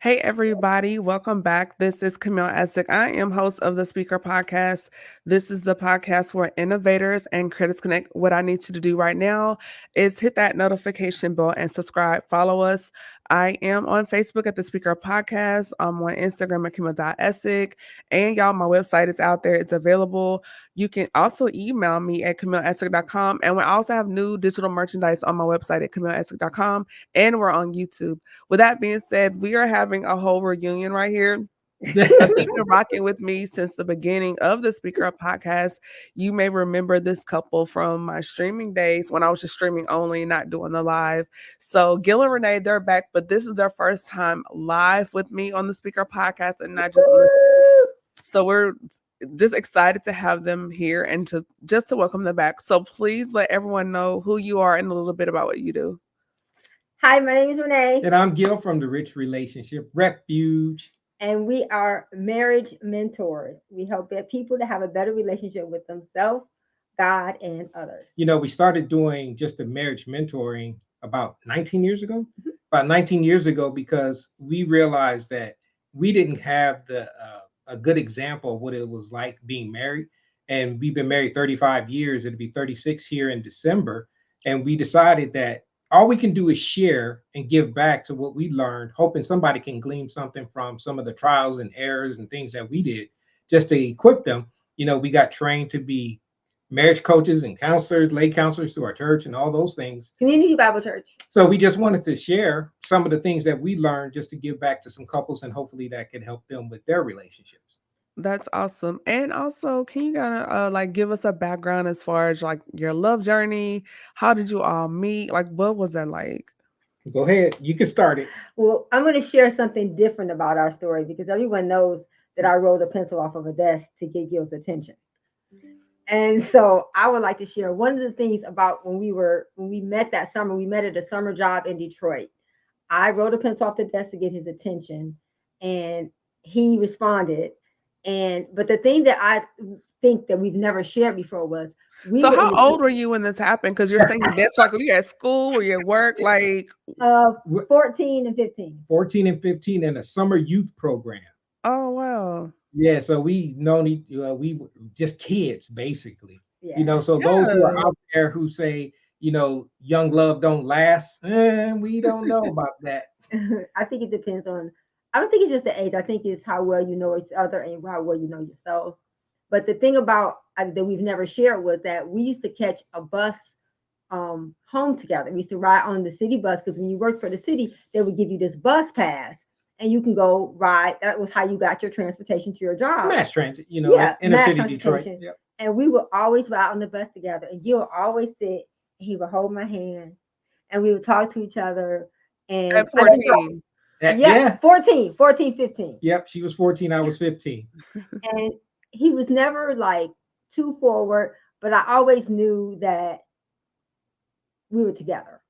Hey, everybody, welcome back. This is Camille Essig. I am host of the Speaker Podcast. This is the podcast where innovators and critics connect. What I need you to do right now is hit that notification bell and subscribe. Follow us. I am on Facebook at the Speaker Podcast. I'm on Instagram at Camille.Essig. And y'all, my website is out there. It's available. You can also email me at CamilleEssig.com. And we also have new digital merchandise on my website at CamilleEssig.com. And we're on YouTube. With that being said, we are having a whole reunion right here. If you've been rocking with me since the beginning of the Speaker Up podcast, you may remember this couple from my streaming days when I was just streaming only, not doing the live. So Gil and Renee, they're back, but this is their first time live with me on the Speaker podcast and not just listening. So we're just excited to have them here and to welcome them back. So please let everyone know who you are and a little bit about what you do. Hi, my name is Renee. And I'm Gil from the Rich Relationship Refuge. And we are marriage mentors. We help people to have a better relationship with themselves, God, and others. You know, we started doing just the marriage mentoring about 19 years ago. About 19 years ago, because we realized that we didn't have a good example of what it was like being married. And we've been married 35 years. It'll be 36 here in December. And we decided that all we can do is share and give back to what we learned, hoping somebody can glean something from some of the trials and errors and things that we did just to equip them. You know, we got trained to be marriage coaches and counselors, lay counselors through our church and all those things. Community Bible Church. So we just wanted to share some of the things that we learned just to give back to some couples, and hopefully that could help them with their relationships. That's awesome. And also, can you kind of like give us a background as far as like your love journey? How did you all meet? Like, what was that like? Go ahead. You can start it. Well, I'm going to share something different about our story because everyone knows that I rolled a pencil off of a desk to get Gil's attention. And so I would like to share one of the things about when we met that summer. We met at a summer job in Detroit. I rolled a pencil off the desk to get his attention, and he responded. But the thing that I think that we've never shared before was so how old were you when this happened? Because you're saying that's like you at school or you at work, like 14 and 15. 14 and 15 in a summer youth program. Oh wow. Yeah, so we we were just kids basically. Yeah. You know, so those who are out there who say, you know, young love don't last, we don't know about that. I think it depends on. I don't think it's just the age. I think it's how well you know each other and how well you know yourselves. But the thing about that we've never shared was that we used to catch a bus home together. We used to ride on the city bus because when you worked for the city, they would give you this bus pass and you can go ride. That was how you got your transportation to your job. Mass transit, you know, yeah, inner city Detroit. Yep. And we would always ride on the bus together. And Gil would always sit. He would hold my hand, and we would talk to each other. And at 14. Yeah, 14, 15. Yep, she was 14, I was 15. And he was never like too forward, but I always knew that we were together.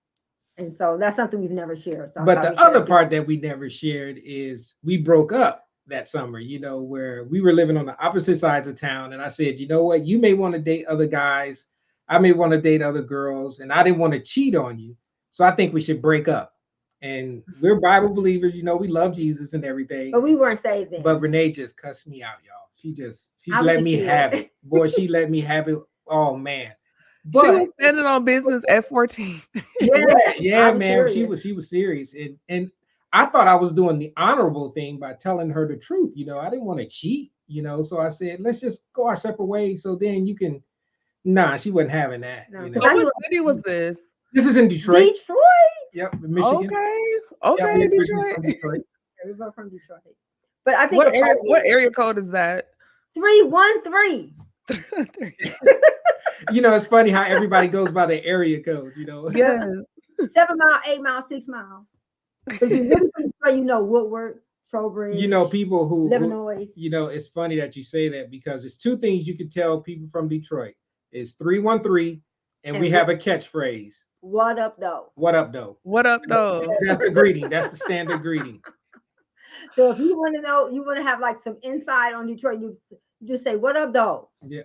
And so that's something we've never shared. So but the other part that we never shared is we broke up that summer, you know, where we were living on the opposite sides of town. And I said, you know what, you may want to date other guys. I may want to date other girls. And I didn't want to cheat on you. So I think we should break up. And we're Bible believers, you know, we love Jesus and everything. But we weren't saved then. But Renee just cussed me out, y'all. She let me have it. Boy, she let me have it. Oh, man. But, she was standing on business at 14. Yeah, man. Serious. She was serious. And I thought I was doing the honorable thing by telling her the truth. You know, I didn't want to cheat, you know. So I said, let's just go our separate ways. So then you can. Nah, she wasn't having that. No, you know? So what city was this? This is in Detroit. Detroit. Yep, Michigan. Okay, yep, Detroit. We're both from Detroit. But I think what area code is that? 313. You know, it's funny how everybody goes by the area code, you know. Yes. 7 mile, 8 mile, 6 mile. If you really from Detroit, you know Woodward, Trowbridge. You know, people who Illinois. You know, it's funny that you say that because it's two things you can tell people from Detroit. It's 313, and we have a catchphrase. What up, though? What up, though? What up, though? That's the greeting. That's the standard greeting. So if you want to know, you want to have like some insight on Detroit, you just say, what up, though? Yeah.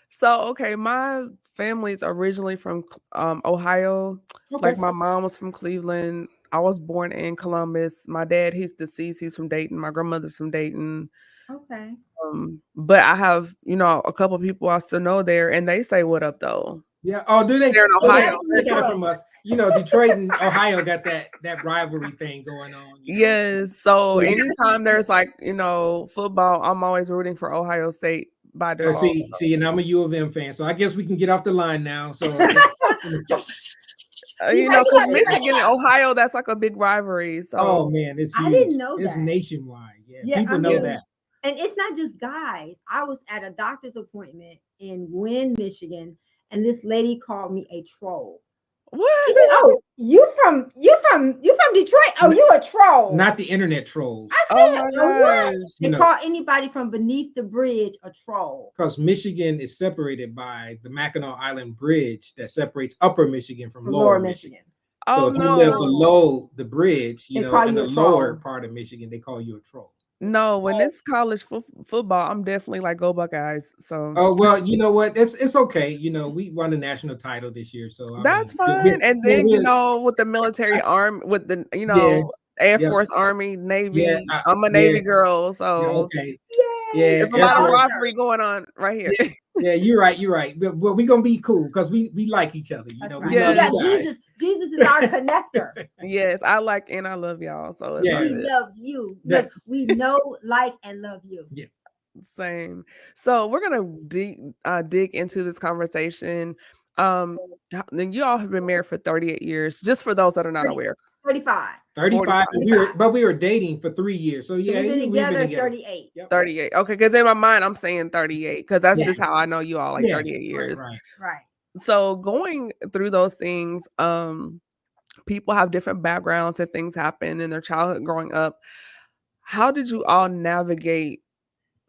So, okay, my family's originally from Ohio. Okay. Like my mom was from Cleveland. I was born in Columbus. My dad, he's deceased. He's from Dayton. My grandmother's from Dayton. Okay. But I have, a couple people I still know there, and they say what up though. Yeah. Oh, do they? They're in Oh, Ohio. they got it from us. Detroit and Ohio got that rivalry thing going on. Yes. So Yeah. anytime there's football, I'm always rooting for Ohio State by default. See, and I'm a U of M fan, so I guess we can get off the line now. So, Because Michigan and Ohio, that's like a big rivalry. So oh man, it's huge. I didn't know it's that. nationwide. Yeah, Yeah, people know that. And it's not just guys. I was at a doctor's appointment in Gwynn, Michigan, and this lady called me a troll. what? She said, "Oh, you from Detroit? Oh, you a troll?" Not the internet trolls. I Oh said, my "What?" gosh. They call anybody from beneath the bridge a troll. Because Michigan is separated by the Mackinac Island Bridge that separates Upper Michigan from Lower Michigan. So Oh if you live no. below the bridge, They call in you the a troll. lower part of Michigan, they call you a troll. No, when it's college football, I'm definitely like go Buckeyes. So Oh well, you know what? It's okay. We won the national title this year, so I that's mean, fine. And then, with the I, military arm, with the, yeah, Air yeah, Force, Army, yeah, Navy, I'm a Navy girl. yeah, So okay, Yay! yeah, it's a Air lot of Force. rivalry going on right here. Yeah, you're right. But we're gonna be cool because we like each other. That's We right. Yes. love We got you guys. Jesus. Jesus is our connector. Yes, I like and I love y'all. So it's Yeah. all We good. love you. That- Look, we know, like, and love you. Yeah. Same. So we're gonna dig into this conversation. Then you all have been married for 38 years. Just for those that are not aware, 35. 35, 45. but we were dating for 3 years. So yeah, we've been we've together been together. 38. Yep. 38. Okay, because in my mind I'm saying 38 because that's Yeah. just how I know you all, like Yeah. 38 years. Right. So going through those things, people have different backgrounds and things happen in their childhood growing up. How did you all navigate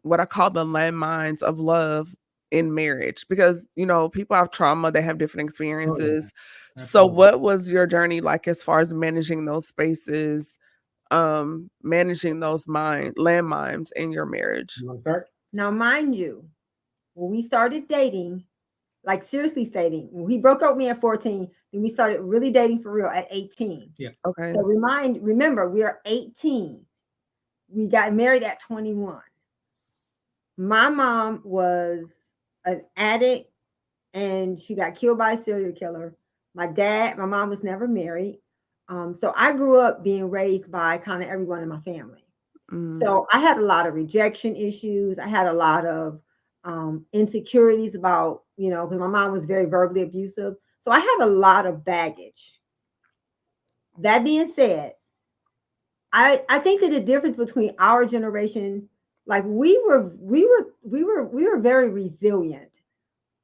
what I call the landmines of love in marriage? Because, people have trauma, they have different experiences. So Absolutely. what was your journey like as far as managing those spaces, managing those landmines in your marriage? You want to start? Now, mind you, when we started dating, like seriously dating, when we broke up with me at 14, then we started really dating for real at 18. Yeah. Okay. So remember, we are 18. We got married at 21. My mom was an addict and she got killed by a serial killer. My mom was never married. So I grew up being raised by kind of everyone in my family. So I had a lot of rejection issues. I had a lot of insecurities about, because my mom was very verbally abusive. So I had a lot of baggage. That being said, I think that the difference between our generation, like we were very resilient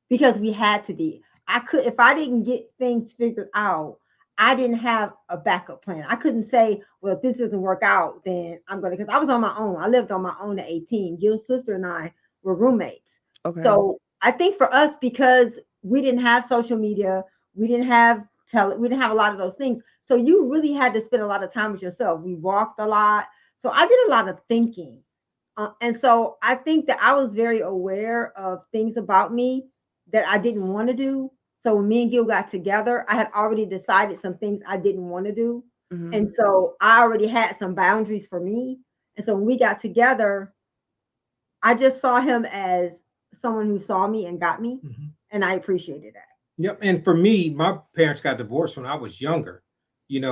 because we had to be. If I didn't get things figured out, I didn't have a backup plan. I couldn't say, well, if this doesn't work out, then I'm going to, because I was on my own. I lived on my own at 18. Gil's sister and I were roommates. Okay. So I think for us, because we didn't have social media, we didn't have we didn't have a lot of those things. So you really had to spend a lot of time with yourself. We walked a lot. So I did a lot of thinking. And so I think that I was very aware of things about me that I didn't want to do. So when me and Gil got together, I had already decided some things I didn't want to do. Mhm. And so I already had some boundaries for me. And so when we got together, I just saw him as someone who saw me and got me. Mm-hmm. And I appreciated that. Yep. And for me, my parents got divorced when I was younger.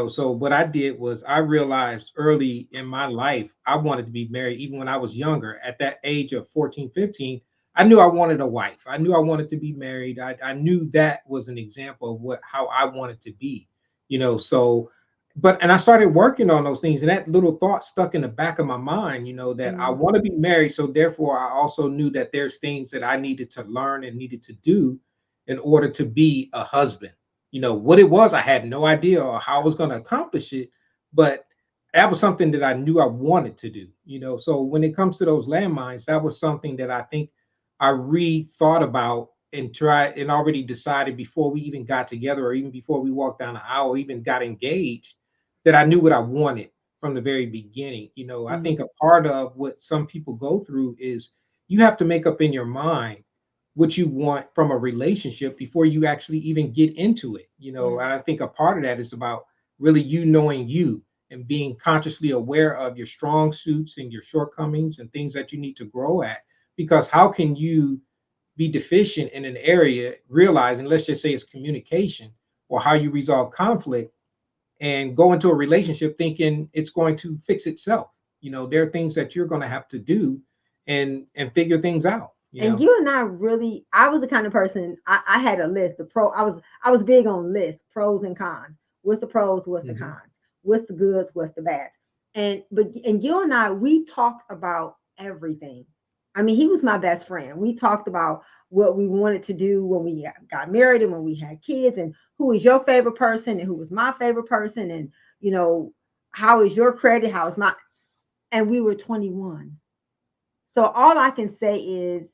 So what I did was I realized early in my life, I wanted to be married even when I was younger. At that age of 14, 15, I knew I wanted a wife. I knew I wanted to be married. I knew that was an example of how I wanted to be, and I started working on those things, and that little thought stuck in the back of my mind, that I want to be married. So therefore, I also knew that there's things that I needed to learn and needed to do in order to be a husband. What it was, I had no idea or how I was going to accomplish it, but that was something that I knew I wanted to do. So when it comes to those landmines, that was something that I think I rethought about and tried and already decided before we even got together, or even before we walked down the aisle, or even got engaged, that I knew what I wanted from the very beginning. I think a part of what some people go through is you have to make up in your mind what you want from a relationship before you actually even get into it. And I think a part of that is about really you knowing you and being consciously aware of your strong suits and your shortcomings and things that you need to grow at. Because how can you be deficient in an area, realizing, let's just say it's communication or how you resolve conflict, and go into a relationship thinking it's going to fix itself? There are things that you're going to have to do and figure things out, And you and I really, I was the kind of person, I had a list. I was big on lists, pros and cons. What's the pros? What's the Mhm. cons? What's the goods? What's the bads? And you and I, we talked about everything. I mean, he was my best friend. We talked about what we wanted to do when we got married and when we had kids, and who was your favorite person and who was my favorite person, and you know, how is your credit? How is my? And we were 21. So all I can say is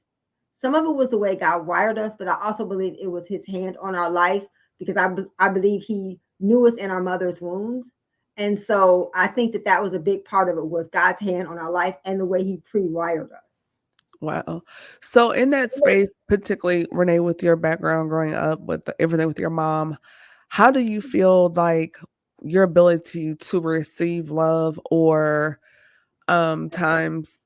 some of it was the way God wired us, but I also believe it was his hand on our life because I believe he knew us in our mother's wombs. And so I think that that was a big part of it was God's hand on our life and the way he pre-wired us. Wow. So in that space, particularly Renee, with your background growing up with everything with your mom, how do you feel like your ability to receive love or times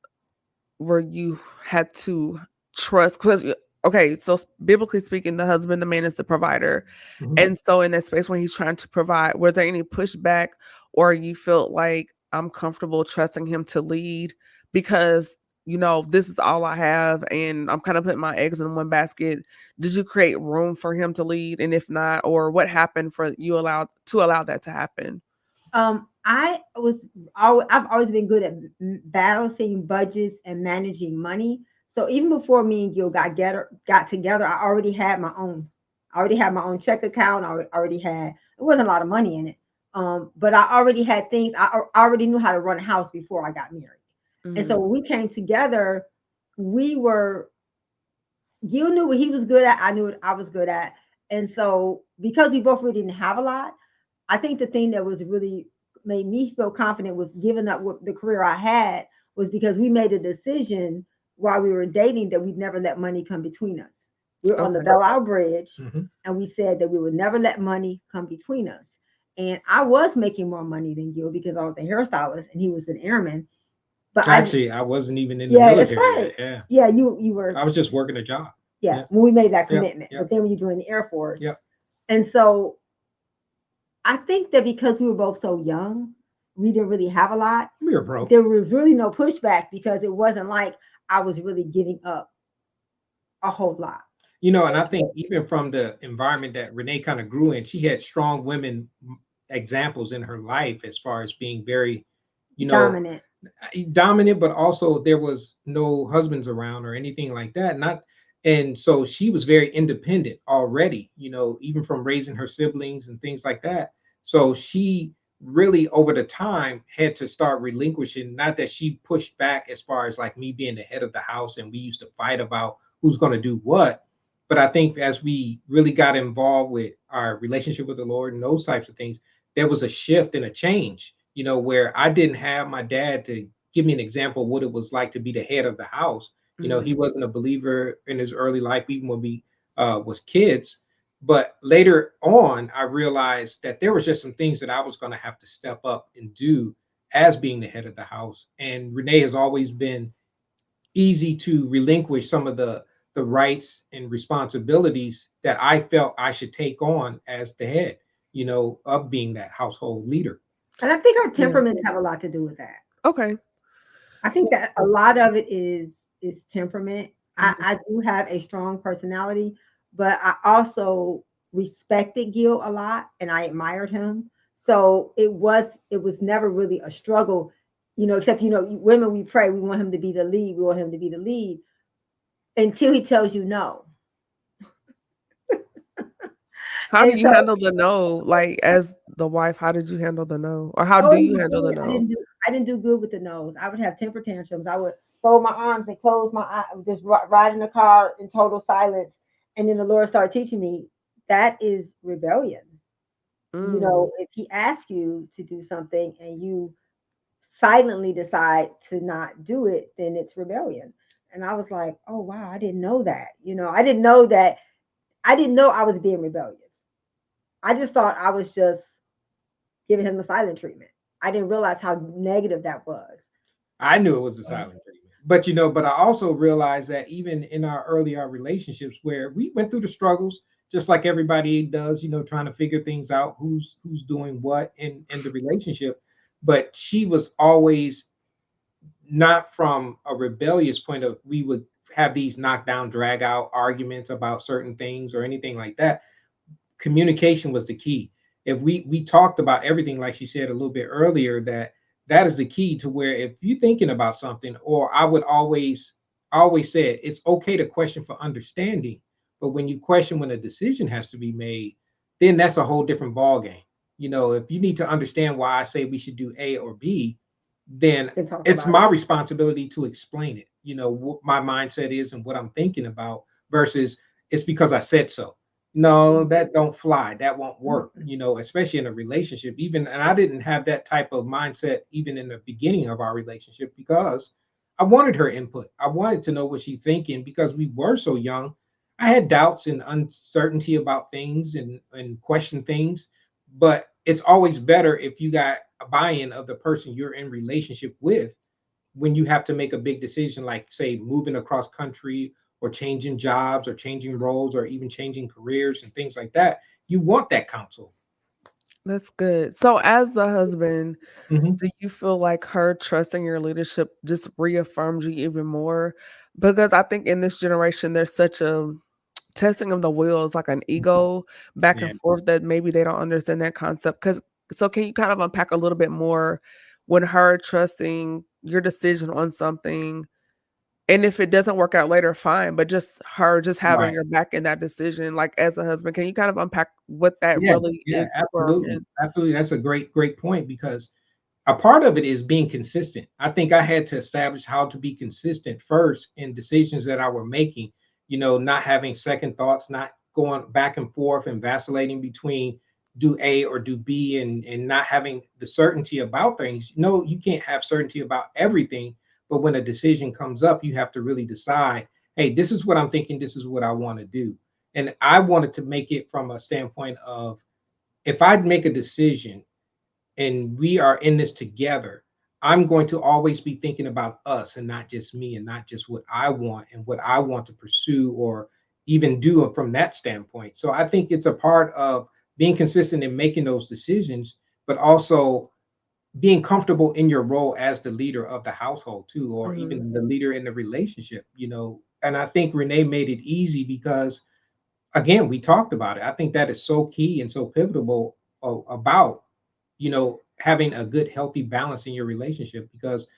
where you had to trust? Because okay, so biblically speaking, the husband, the man is the provider. Mhm. And so in that space when he's trying to provide, was there any pushback or you felt like I'm comfortable trusting him to lead because this is all I have and I'm kind of putting my eggs in one basket. Did you create room for him to lead? And if not, or what happened for you allow that to happen? I was I've always been good at balancing budgets and managing money. So even before me and Gil got together, I already had my own check account. Already had it wasn't a lot of money in it, but I already had things. I already knew how to run a house before I got married, and so Mhm. when we came together, we were Gil knew what he was good at. I knew what I was good at, and so because we both really didn't have a lot, I think the thing that was really made me feel confident with giving up what the career I had was because we made a decision while we were dating that we'd never let money come between us. We were on the Okay. Belle Isle Bridge, Mhm. and we said that we would never let money come between us. And I was making more money than Gil because I was a hairstylist and he was an airman. But Actually, I wasn't even in the yeah, that's military yet. right. Yeah, Yeah, you were I was just working a job. yeah Yeah, when we made that yeah, commitment. yeah, But then when you joined the Air Force, yeah. and so I think that because we were both so young, we didn't really have a lot. We were broke. There was really no pushback because it wasn't like I was really giving up a whole lot. And I think even from the environment that Renee kind of grew in, she had strong women examples in her life as far as being very, you know, Dominant. dominant, but also there was no husbands around or anything like that. Not, and so she was very independent already, even from raising her siblings and things like that. So she really over the time had to start relinquishing, not that she pushed back as far as like me being the head of the house and we used to fight about who's going to do what. But I think as we really got involved with our relationship with the Lord and those types of things, there was a shift and a change, where I didn't have my dad to give me an example of what it was like to be the head of the house. He Mhm. wasn't a believer in his early life, even when we was kids. But later on, I realized that there was just some things that I was going to have to step up and do as being the head of the house. And Renee has always been easy to relinquish some of the rights and responsibilities that I felt I should take on as the head, of being that household leader. And I think our Yeah. temperaments have a lot to do with that. Okay. I think that a lot of it is temperament. Mhm. I do have a strong personality, but I also respected Gil a lot and I admired him. So it was never really a struggle, except women we pray, we want him to be the lead, we want him to be the lead until he tells you no. How do And you so handle the no? Like, as the wife, how did you handle the no? Or how oh, do in the you handle the beginning, no? I didn't do good with the nose. I would have temper tantrums. I would fold my arms and close my eyes, just ride in the car in total silence. And then the Lord started teaching me that is rebellion. Mm. If He asks you to do something and you silently decide to not do it, then it's rebellion. And I was like, oh wow, I didn't know that. I didn't know that. I didn't know I was being rebellious. I just thought I was just giving him the silent treatment. I didn't realize how negative that was. I knew it was a silent treatment. But but I also realized that even in our earlier relationships where we went through the struggles, just like everybody does, trying to figure things out, who's doing what in the relationship. But she was always not from a rebellious point of we would have these knockdown, drag out arguments about certain things or anything like that. Communication was the key. If we talked about everything, like she said a little bit earlier, that is the key to where if you're thinking about something, or I would always say it's okay to question for understanding, but when you question when a decision has to be made, then that's a whole different ball game. If you need to understand why I say we should do A or B, then And talk it's about it. my responsibility to explain it. What my mindset is and what I'm thinking about versus it's because I said so. No, that don't fly. That won't work, Mm-mm. especially in a relationship. Even, and I didn't have that type of mindset even in the beginning of our relationship because I wanted her input. I wanted to know what she's thinking because we were so young. I had doubts and uncertainty about things and question things, but it's always better if you got a buy-in of the person you're in relationship with when you have to make a big decision, like say moving across country or changing jobs or changing roles or even changing careers and things like that. You want that counsel. That's good. So as the husband, Mhm. do you feel like her trusting your leadership just reaffirms you even more? Because I think in this generation, there's such a testing of the wheels, like an ego back Yeah. and forth that maybe they don't understand that concept. Because so can you kind of unpack a little bit more when her trusting your decision on something, and if it doesn't work out later, fine, but just her just having Right. your back in that decision, like as a husband, can you kind of unpack what that Yeah. really Yeah. is for Absolutely. men? Absolutely. That's a great point because a part of it is being consistent. I think I had to establish how to be consistent first in decisions that I were making, not having second thoughts, not going back and forth and vacillating between do A or do B and not having the certainty about things. No, you can't have certainty about everything, but when a decision comes up, you have to really decide, hey, this is what I'm thinking, this is what I want to do. And I wanted to make it from a standpoint of if I'd make a decision and we are in this together, I'm going to always be thinking about us and not just me and not just what I want and what I want to pursue or even do from that standpoint. So I think it's a part of being consistent in making those decisions, but also being comfortable in your role as the leader of the household too, or Mhm. even the leader in the relationship. And I think Renee made it easy because again, we talked about it. I think that is so key and so pivotal about, having a good, healthy balance in your relationship because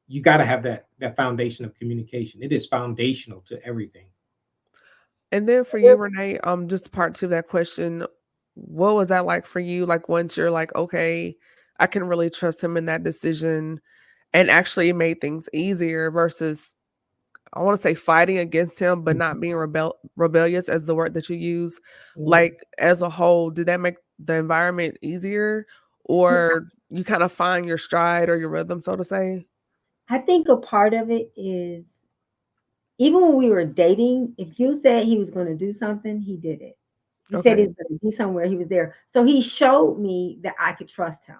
you got to have that foundation of communication. It is foundational to everything. And then for you, Renee, just part two of that question, what was that like for you? Like once you're like, okay, I can really trust him in that decision, and actually it made things easier versus I want to say fighting against him, but not being rebellious as the word that you use. Mhm. Like as a whole, did that make the environment easier, Yeah, or you kind of find your stride or your rhythm, so to say? I think a part of it is even when we were dating, if you said he was going to do something, he did it. He said Okay. he's going to be somewhere, he was there. So he showed me that I could trust him.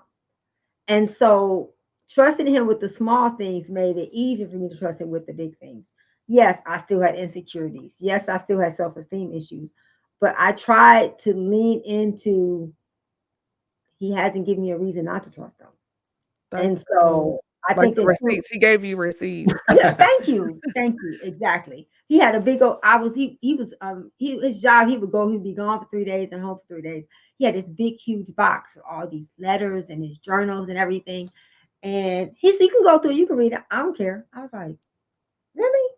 And so trusting him with the small things made it easier for me to trust him with the big things. Yes, I still had insecurities. Yes, I still had self esteem issues. But I tried to lean into he hasn't given me a reason not to trust him. And That's good. so I Like think the that too. receipts. He gave you receipts. Yeah, thank you. Thank you. Exactly. He had a big old he was his job, he would go, he'd be gone for 3 days and home for 3 days. He had this big, huge box with all these letters and his journals and everything. And he said, you can go through it, you can read it. I don't care. I was like, really?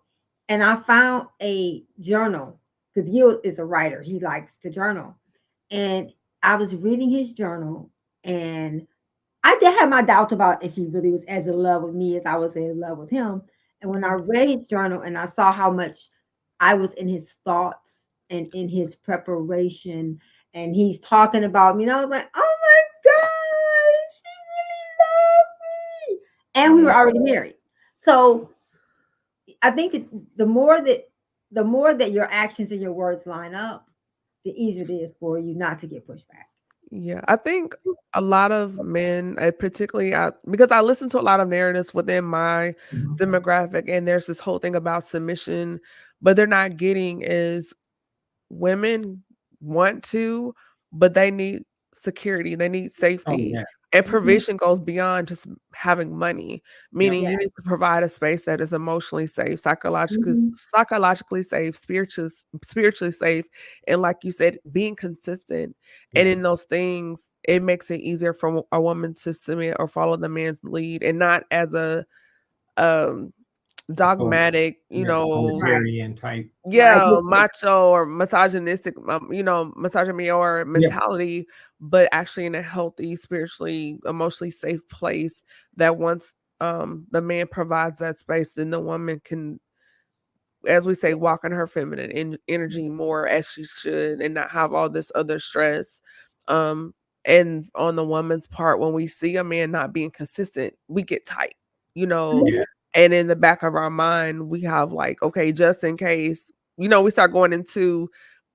And I found a journal because Gil is a writer. He likes to journal. And I was reading his journal and I did have my doubts about if he really was as in love with me as I was in love with him. And when I Mhm. read his journal and I saw how much I was in his thoughts and in his preparation, and he's talking about me, and I was like, oh my gosh, he really loved me. And we were Mhm. already married. So I think that the more that your actions and your words line up, the easier it is for you not to get pushed back. Yeah, I think a lot of men, particularly because I listen to a lot of narratives within my Mhm. demographic, and there's this whole thing about submission, but they're not getting is women want to, but they need security, they need Oh safety, yeah. and Mhm. provision goes beyond just having money, Yep. meaning Yeah. you need to provide a space that is emotionally safe, Mhm. psychologically safe, spiritually safe, and like you said, being consistent. And in Yes. those things, it makes it easier for a woman to submit or follow the man's lead, and not as a um Author- dogmatic, yeah, Right. authoritarian type. Right. yeah, macho or misogynistic, misogyny or Yeah. mentality, but actually in a healthy, spiritually, emotionally safe place that once the man provides that space, then the woman can, as we say, walk in her feminine energy more as she should and not have all this other stress. Um, and on the woman's part, when we see a man not being consistent, we get tight, you know. Yeah. Mhm. And in the back of our mind, we have like, okay, just in case, we start going into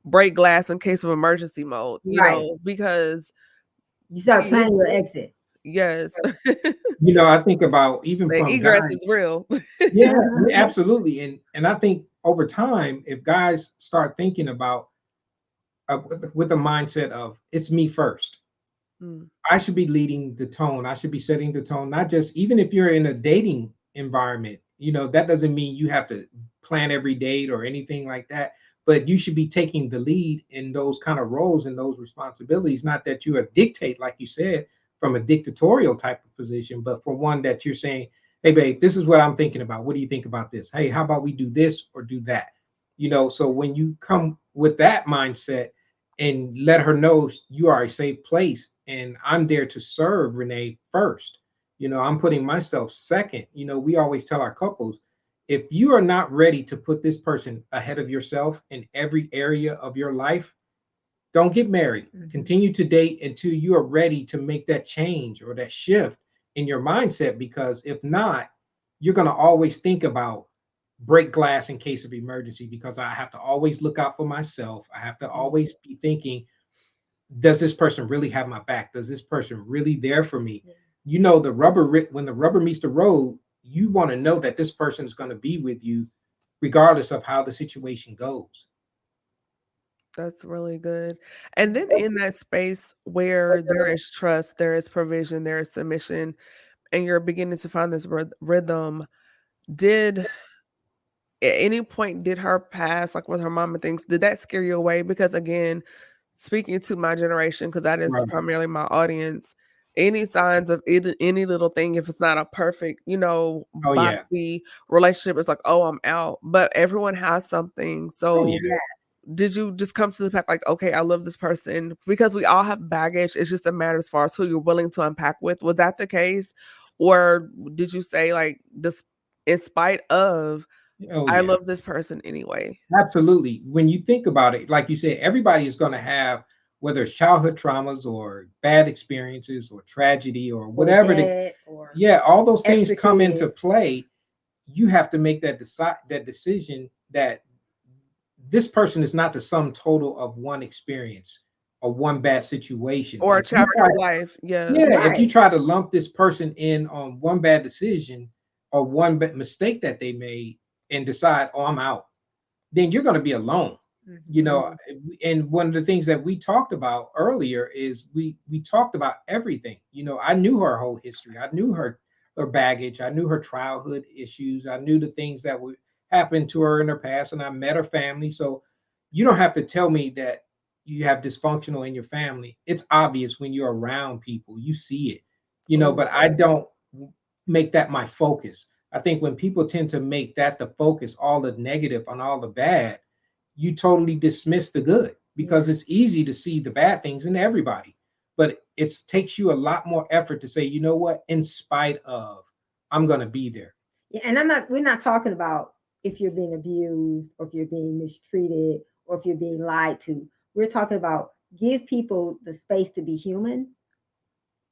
break glass in case of emergency mode, Right. because You start he is, planning your exit. yes, I think about even the from egress guys. is real. Yeah, Uh-huh. absolutely. And I think over time, if guys start thinking about with a mindset of it's me first, Mm, I should be leading the tone. I should be setting the tone, not just even if you're in a dating environment, that doesn't mean you have to plan every date or anything like that. But you should be taking the lead in those kind of roles and those responsibilities. Not that you are dictate, like you said, from a dictatorial type of position, but for one that you're saying, hey, babe, this is what I'm thinking about. What do you think about this? Hey, how about we do this or do that? So when you come with that mindset, and let her know you are a safe place and I'm there to serve Renee first. I'm putting myself second. We always tell our couples, if you are not ready to put this person ahead of yourself in every area of your life, don't get married. Mhm. Continue to date until you are ready to make that change or that shift in your mindset. Because if not, you're going to always think about break glass in case of emergency, because I have to always look out for myself. I have to Mhm. always be thinking, does this person really have my back? Does this person really there for me? Yeah. When the rubber meets the road, you want to know that this person is going to be with you regardless of how the situation goes. That's really good. And then in that space where there is trust, there is provision, there is submission, and you're beginning to find this rhythm, did at any point did her past, like with her mom and things, did that scare you away? Because again, speaking to my generation, because that is Right. primarily my audience, any signs of any little thing, if it's not a perfect, Oh yeah. boxy relationship, it's like, oh, I'm out. But everyone has something. Oh So yeah. Yeah. did you just come to the fact like, okay, I love this person because we all have baggage. It's just a matter as far as who you're willing to unpack with. Was that the case? Or did you say like this in spite of Oh I yeah. love this person anyway? Absolutely. When you think about it, like you said, everybody is going to have, whether it's childhood traumas or bad experiences or tragedy or Or whatever debt or yeah, all those things extra come into kids. play. You have to make that decision that this person is not the sum total of one experience or one bad situation. Or a chapter of life. Yes. Yeah, if you Right. try to lump this person in on one bad decision or one mistake that they made and decide, oh, I'm out, then you're going to be alone. you Mhm. know and one of the things that we talked about earlier is we talked about everything. I knew her whole history. I knew her baggage. I knew her childhood issues. I knew the things that would happen to her in her past, and I met her family. So you don't have to tell me that you have dysfunctional in your family. It's obvious when you're around people, you see it. Oh, But I don't make that my focus. I think when people tend to make that the focus, all the negative and all the bad, you totally dismiss the good, because Yeah. it's easy to see the bad things in everybody. But it takes you a lot more effort to say, you know what, in spite of, I'm going to be there. Yeah. And we're not talking about if you're being abused or if you're being mistreated or if you're being lied to. We're talking about give people the space to be human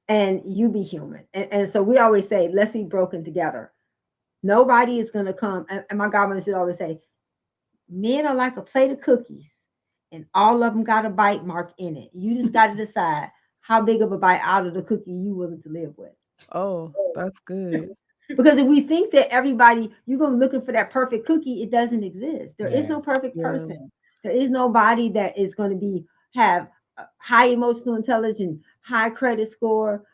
and you be human. And so we always say, let's be broken together. Nobody is going to come. And my godmother should always say, men are like a plate of cookies, and all of them got a bite mark in it. You just got to decide how big of a bite out of the cookie you willing to live with. Oh, that's good. Because if we think that everybody, you're going looking for that perfect cookie, it doesn't exist. There is Yeah. no perfect Yeah. person. There is nobody that is going to be have high emotional intelligence, high credit score,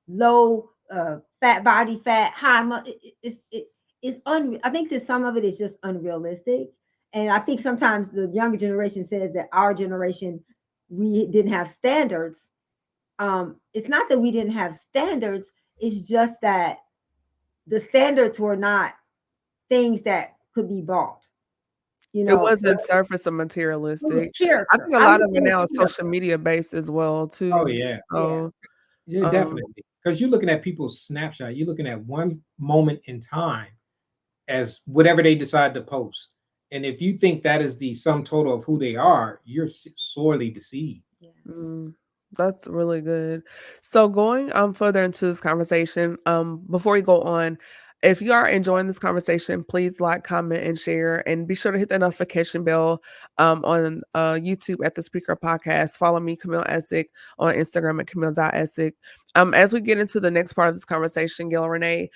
low fat body fat, high. It's I think that some of it is just unrealistic, and I think sometimes the younger generation says that our generation we didn't have standards. It's not that we didn't have standards. It's just that the standards were not things that could be bought. You It know, wasn't surface or it was materialistic. I character. think a I lot look of it at now is social character. media based as well Oh too. yeah. Yeah, So, Yeah, um, definitely. Because you're looking at people's snapshot. You're looking at one moment in time as whatever they decide to post. And if you think that is the sum total of who they are, you're sorely deceived. yeah. mm, that's really good. So going further into this conversation, before we go on, if you are enjoying this conversation, please like, comment, and share, and be sure to hit the notification bell on YouTube at the Speaker Podcast. Follow me, Camille Essick, on Instagram at Camille.Essick. As we get into the next part of this conversation, Gil Renee,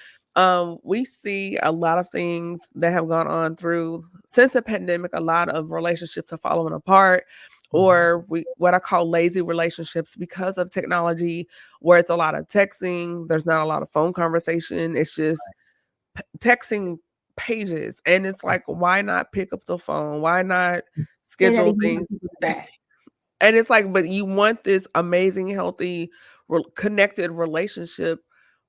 we see a lot of things that have gone on through since the pandemic. A lot of relationships are falling apart, Mhm. or what I call lazy relationships because of technology, where it's a lot of texting. There's not a lot of phone conversation. It's just texting pages, and it's like, why not pick up the phone? Why not Say that schedule again. things? People back. And it's like, but you want this amazing, healthy, connected relationship,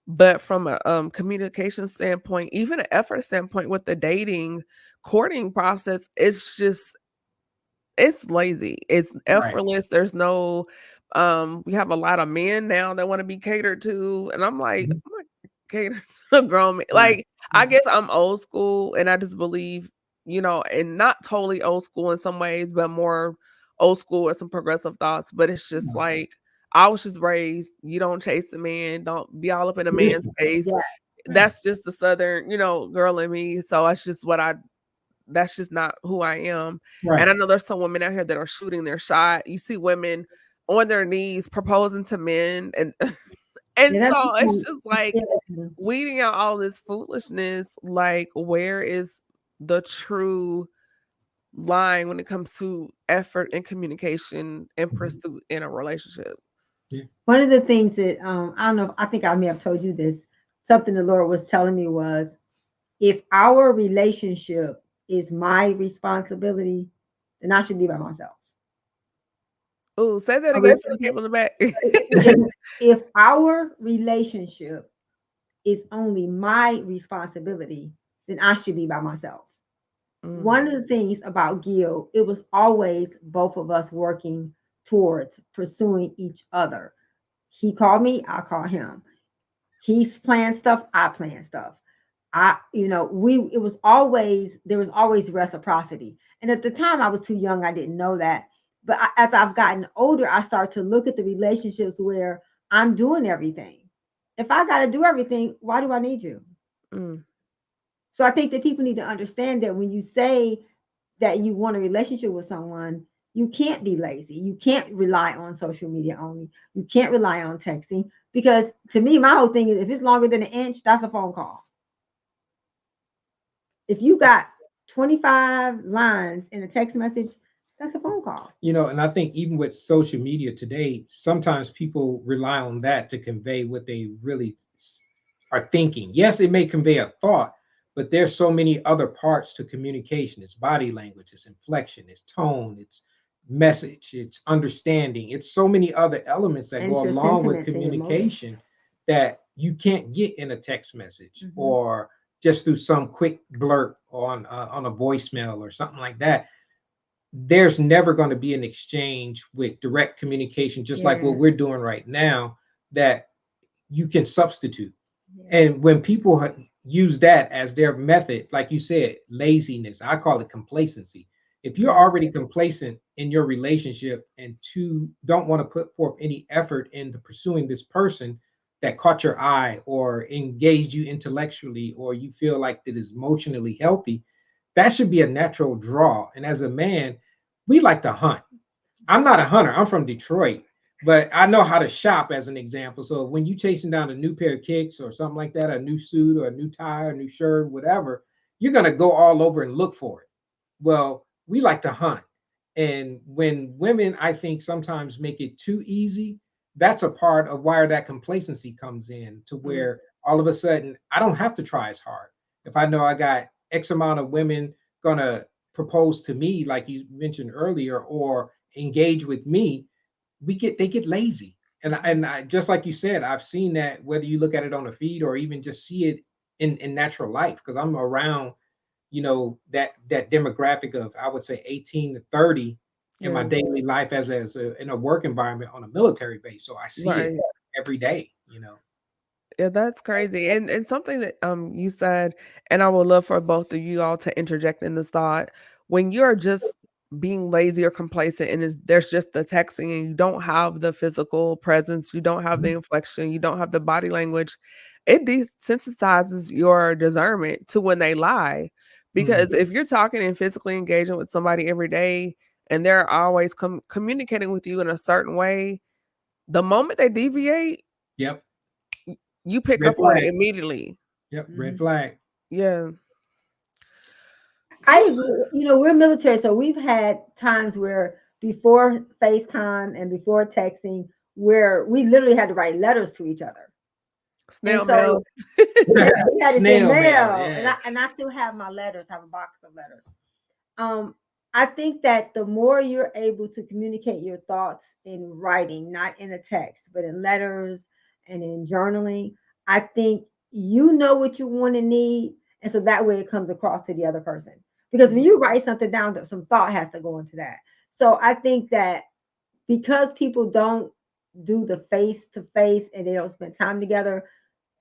but from a communication standpoint, even an effort standpoint, with the dating, courting process, it's lazy. It's Right. effortless. There's no we have a lot of men now that want to be catered to. And I'm like, Mhm. I'm not catered to a grown man. Yeah. Like, I guess I'm old school, and I just believe, and not totally old school in some ways, but more old school with some progressive thoughts. But it's just Yeah. like, I was just raised, you don't chase a man, don't be all up in a Yeah. man's face. Yeah, Right. That's just the southern, girl in me. So that's just that's just not who I am. And I Right. know there's some women out here that are shooting their shot. You see women on their knees proposing to men, and and yeah. so it's That's just like yeah. weeding out all this foolishness. Like, where is the true line when it comes to effort and communication and Mhm. pursuit in a relationship? Yeah. One of the things that I don't know. I think I may have told you this. Something the Lord was telling me was, if our relationship is my responsibility, then I should be by myself. Oh, say that A again for the relationship, people in the back. if, if our relationship is only my responsibility, then I should be by myself. Mm, One of the things about Gil, it was always both of us working towards pursuing each other. He called me, I call him. He's playing stuff, I plan stuff. It was always, there was always reciprocity. And at the time I was too young, I didn't know that. But as I've gotten older, I start to look at the relationships where I'm doing everything. If I got to do everything, why do I need you? mm, So I think that people need to understand that when you say that you want a relationship with someone, you can't be lazy. You can't rely on social media only. You can't rely on texting, because to me, my whole thing is, if it's longer than an inch, that's a phone call. If you got 25 lines in a text message, that's a phone call. And I think even with social media today, sometimes people rely on that to convey what they really are thinking. Yes, it may convey a thought, but there's so many other parts to communication. It's body language, it's inflection, it's tone, it's message, it's understanding. It's so many other elements that And go it's your along with sentiments and your motives. communication that you can't get in a text message Mm-hmm. or just through some quick blurt on a voicemail or something like that. There's never going to be an exchange with direct communication, just like what Yeah. we're doing right now, that you can substitute. Yeah. And when people use that as their method, like you said, laziness, I call it complacency. If you're yeah. already complacent in your relationship and two don't want to put forth any effort into pursuing this person that caught your eye or engaged you intellectually, or you feel like that is emotionally healthy, that should be a natural draw. And as a man, we like to hunt. I'm not a hunter. I'm from Detroit, but I know how to shop as an example. So when you chasing down a new pair of kicks or something like that, a new suit or a new tie, or a new shirt, whatever, you're gonna go all over and look for it. Well, we like to hunt. And when women, I think, sometimes make it too easy, that's a part of where that complacency comes in, to Mm, where all of a sudden I don't have to try as hard. If I know I got X amount of women gonna propose to me, like you mentioned earlier, or engage with me, they get lazy. And I, just like you said, I've seen that, whether you look at it on a feed or even just see it in natural life, because I'm around, that demographic of, I would say, 18 to 30 in my yeah, daily life, in a work environment on a military base. So I see it right. every day. Yeah, that's crazy. And something that you said, and I would love for both of you all to interject in this thought. When you're just being lazy or complacent and there's just the texting and you don't have the physical presence, you don't have the Mhm. inflection, you don't have the body language, it desensitizes your discernment to when they lie. Mhm. Because if you're talking and physically engaging with somebody every day and they're always communicating with you in a certain way, the moment they deviate, Yep. you pick Red up on it flag. immediately. Yep. Red Mhm. flag. Yeah. I How agree. We're military, so we've had times where before FaceTime and before texting, where we literally had to write letters to each other. And snail so mail. yeah, we had to send Snail mail. mail, and Yeah. I still have my letters. I have a box of letters. Um, I think that the more you're able to communicate your thoughts in writing, not in a text, but in letters and in journaling, I think you know what you want and need, and so that way it comes across to the other person. Because when Mhm. you write something down, some thought has to go into that. So I think that because people don't do the face to face and they don't spend time together,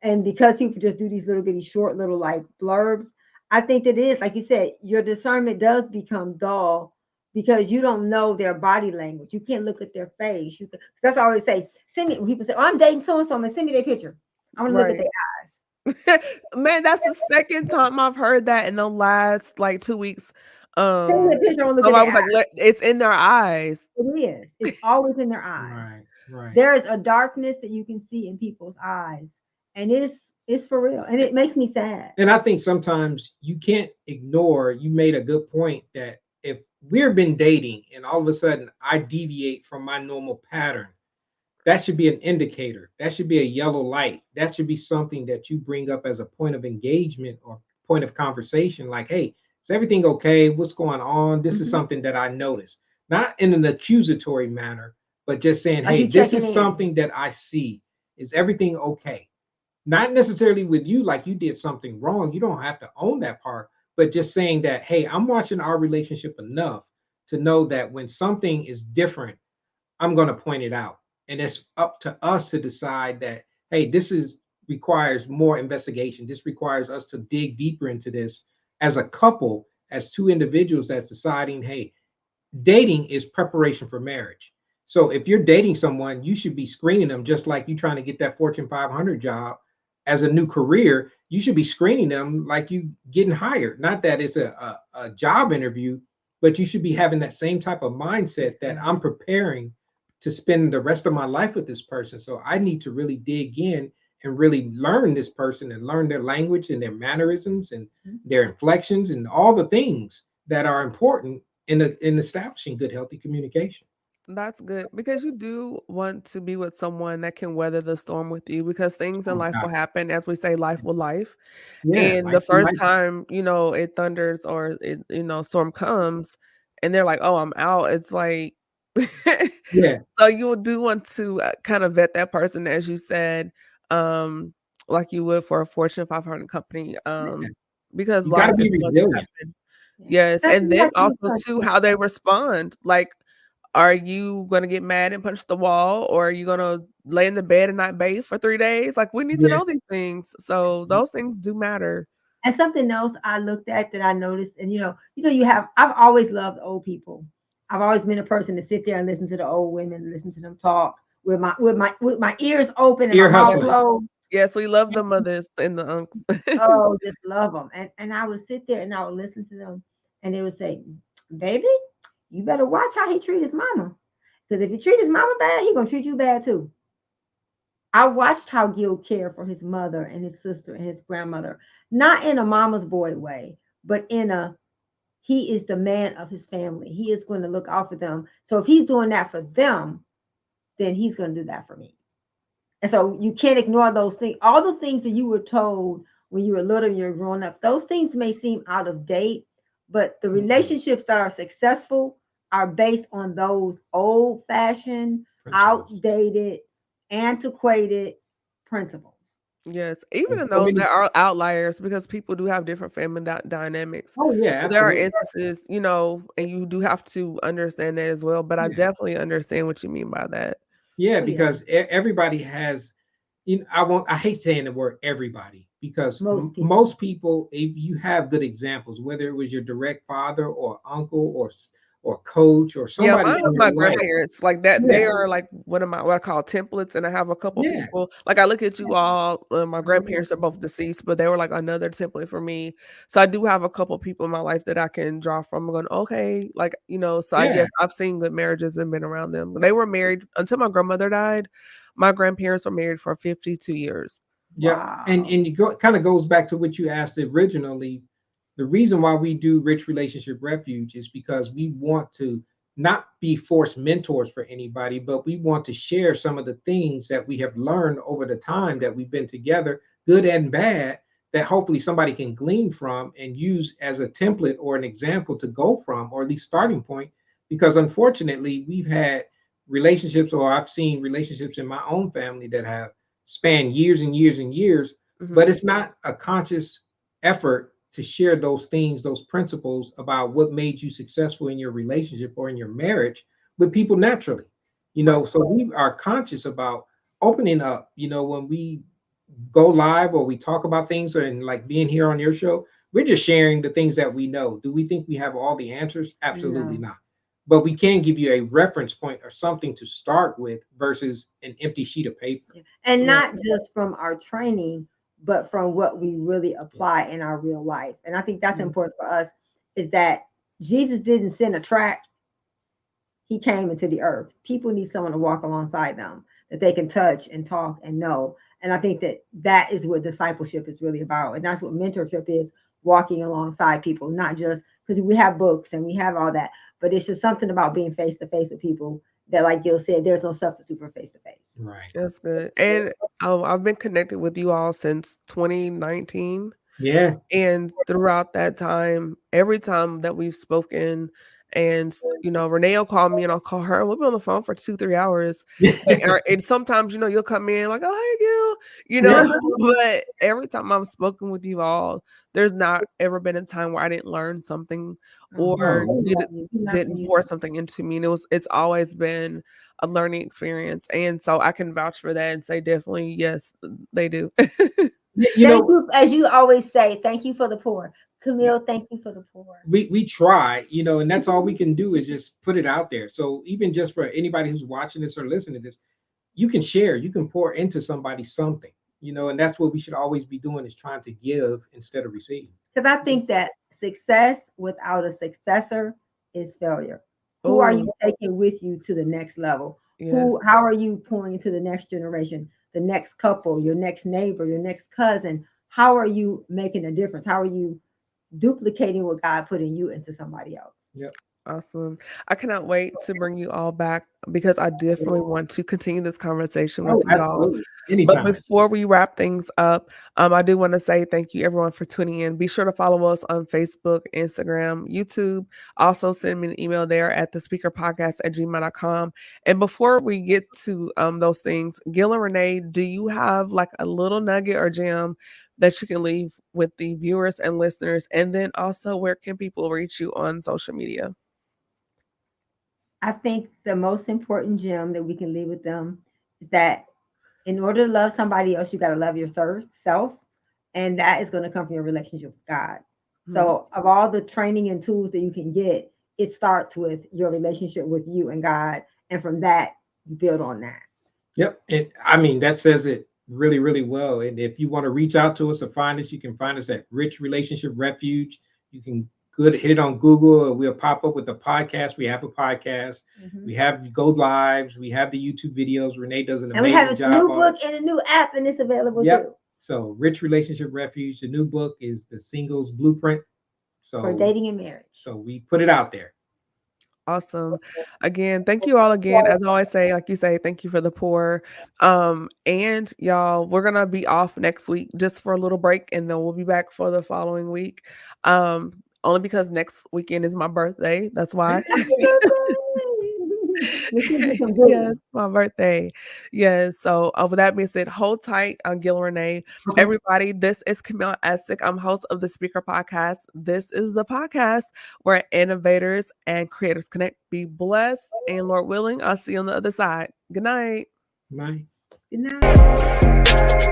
and because people just do these little bitty short little like blurbs, I think that it is like you said, your discernment does become dull because you don't know their body language. You can't look at their face. You can, 'cause that's what I always say. Send me when people say, "Oh, I'm dating so and so," I'm like, send me their picture. I want to look at Right. their eyes. Man, that's the second time I've heard that in the last, like, 2 weeks. Send me a picture. I want to look at Somebody their was eyes. like, "It's in their eyes." It is. It's always in their eyes. Right. Right. There is a darkness that you can see in people's eyes, and it's for real, and it makes me sad. And I think sometimes you can't ignore, you made a good point, that if we've been dating and all of a sudden I deviate from my normal pattern, that should be an indicator. That should be a yellow light. That should be something that you bring up as a point of engagement or point of conversation. Like, hey, is everything okay? What's going on? This is Mhm. something that I noticed. Not in an accusatory manner, but just saying, Like hey, you this checking is in. something that I see. Is everything okay? Not necessarily with you, like you did something wrong. You don't have to own that part, but just saying that, hey, I'm watching our relationship enough to know that when something is different, I'm going to point it out. And it's up to us to decide that, hey, this is requires more investigation. This requires us to dig deeper into this as a couple, as two individuals that's deciding, hey, dating is preparation for marriage. So if you're dating someone, you should be screening them, just like you trying to get that Fortune 500 job as a new career. You should be screening them like you getting hired. Not that it's a job interview, but you should be having that same type of mindset that I'm Discernment. preparing to spend the rest of my life with this person. So I need to really dig in and really learn this person and learn their language and their mannerisms and their inflections and all the things that are important in establishing good, healthy communication. That's good because you do want to be with someone that can weather the storm with you because things in Oh life God, will happen. As we say, life will life. yeah, And the life be first life. time, it thunders or storm comes and they're like, "Oh, I'm out." It's like Yeah, so you do want to, kind of vet that person, as you said, um, like you would for a Fortune 500 company, yeah. because You got to life be is going to resilient. happen. Yeah. Yes, And I and think then that's also what too, how they respond. Like, are you gonna get mad and punch the wall, or are you gonna lay in the bed and not bathe for 3 days? Like, we need to Yeah, know these things. So those things do matter. and something else I looked at that I noticed, and you have. I've always loved old people. I've always been a person to sit there and listen to the old women, listen to them talk with my ears open and my ear mouth Yes. hustling. closed. Yes, we love the mothers and the unks. Oh, just love them. And I would sit there and I would listen to them, and they would say, "Baby, you better watch how he treat his mama." Because if you treat his mama bad, he gonna treat you bad too. I watched how Gil cared for his mother and his sister and his grandmother, not in a mama's boy way, but in a he is the man of his family. He is going to look out for them. So if he's doing that for them, then he's going to do that for me. And so you can't ignore those things. All the things that you were told when you were little and you're growing up, those things may seem out of date, but the relationships that are successful are based on those old fashioned, outdated, antiquated principles. Yes, even And in so those many. there are outliers because people do have different family dynamics. Oh yeah, So there are absolutely. instances, and you do have to understand that as well. But I Yeah, definitely understand what you mean by that. yeah, Oh, yeah. because everybody has. I hate saying the word everybody because Most people. most people, if you have good examples, whether it was your direct father or uncle or coach or Yeah, somebody mine in was your my life. grandparents, like, that they Yeah, are, like, one of my what I call templates, and I have a couple yeah, people like, I look at you all, my Mhm. grandparents are both deceased, but they were, like, another template for me. So I do have a couple people in my life that I can draw from. I'm going, "Okay," like, so yeah, yes, I've seen good marriages and been around them. They were married until my grandmother died. My grandparents were married for 52 years. yeah. Wow. And kind of goes back to what you asked originally. The reason why we do Rich Relationship Refuge is because we want to not be forced mentors for anybody, but we want to share some of the things that we have learned over the time that we've been together, good and bad, that hopefully somebody can glean from and use as a template or an example to go from, or at least starting point. Because unfortunately, we've had relationships, or I've seen relationships in my own family that have spanned years and years and years, but Mhm. it's not a conscious effort to share those things, those principles about what made you successful in your relationship or in your marriage with people naturally. Right. So we are conscious about opening up, when we go live or we talk about things, and like being here on your show, we're just sharing the things that we know. Do we think we have all the answers? Absolutely No. not. But we can give you a reference point or something to start with versus an empty sheet of paper. And Right. not just from our training, but from what we really apply in our real life. And I think that's Yeah. important for us is that Jesus didn't send a track, he came into the earth. People need someone to walk alongside them that they can touch and talk and know. And I think that that is what discipleship is really about. And that's what mentorship is, walking alongside people, not just because we have books and we have all that, but it's just something about being face to face with people that, like Gil said, there's no substitute for face to face. Right. That's good. And, I've been connected with you all since 2019. Yeah. And throughout that time, every time that we've spoken and, Renee will call me and I'll call her, and we'll be on the phone for 2, 3 hours. And sometimes, you'll come in like, "Oh, hey, Gil," Yeah. but every time I've spoken with you all, there's not ever been a time where I didn't learn something Oh, or Oh, we you love you. We learn from didn't you pour too. something into me, and it's always been a learning experience, and so I can vouch for that and say definitely, yes, they do. yeah, you Thank know, you, as you always say, thank you for the poor. yeah, Camille, thank you for the poor. we try, and that's all we can do is just put it out there. So even just for anybody who's watching this or listening to this, you can share, you can pour into somebody something, and that's what we should always be doing, is trying to give instead of receive. Because I think that success without a successor is failure. Who are Oh, you taking with you to the next level? yes. How are you pouring into the next generation, the next couple, your next neighbor, your next cousin? How are you making a difference? How are you duplicating what God put in you into somebody else? Yep. Awesome. I cannot wait to bring you all back because I definitely want to continue this conversation with Oh, you all. absolutely. But Anytime. before we wrap things up, I do want to say thank you everyone for tuning in. Be sure to follow us on Facebook, Instagram, YouTube. Also send me an email there at the speakerpodcast@gmail.com. And before we get to those things, Gil and Renee, do you have like a little nugget or gem that you can leave with the viewers and listeners? And then also, where can people reach you on social media? I think the most important gem that we can leave with them is that in order to love somebody else, you got to love yourself. And that is going to come from your relationship with God. Mhm. So, of all the training and tools that you can get, it starts with your relationship with you and God. And from that, you build on that. Yep. And I mean, that says it really, really well. And if you want to reach out to us or find us, you can find us at Rich Relationship Refuge. You can good, hit it on Google. We'll pop up with the podcast. We have a podcast. Mhm. We have go lives. We have the YouTube videos. Renee does an And we have amazing a job new on book it. and a new app, and it's available Yep. too So, Rich Relationship Refuge. The new book is The Singles Blueprint. for So, dating and marriage. so we put it out there. Awesome. Again, thank you all again. As I always say, like you say, thank you for the pour. And y'all, we're gonna be off next week just for a little break, and then we'll be back for the following week. Only because next weekend is my birthday. That's why. Yes, my birthday. Yes. So, with that being said, hold tight on Gil Renee. Okay. Everybody, this is Camille Essick. I'm host of the Speaker Podcast. This is the podcast where innovators and creators connect. Be blessed, and Lord willing, I'll see you on the other side. Good night. Bye. Good night.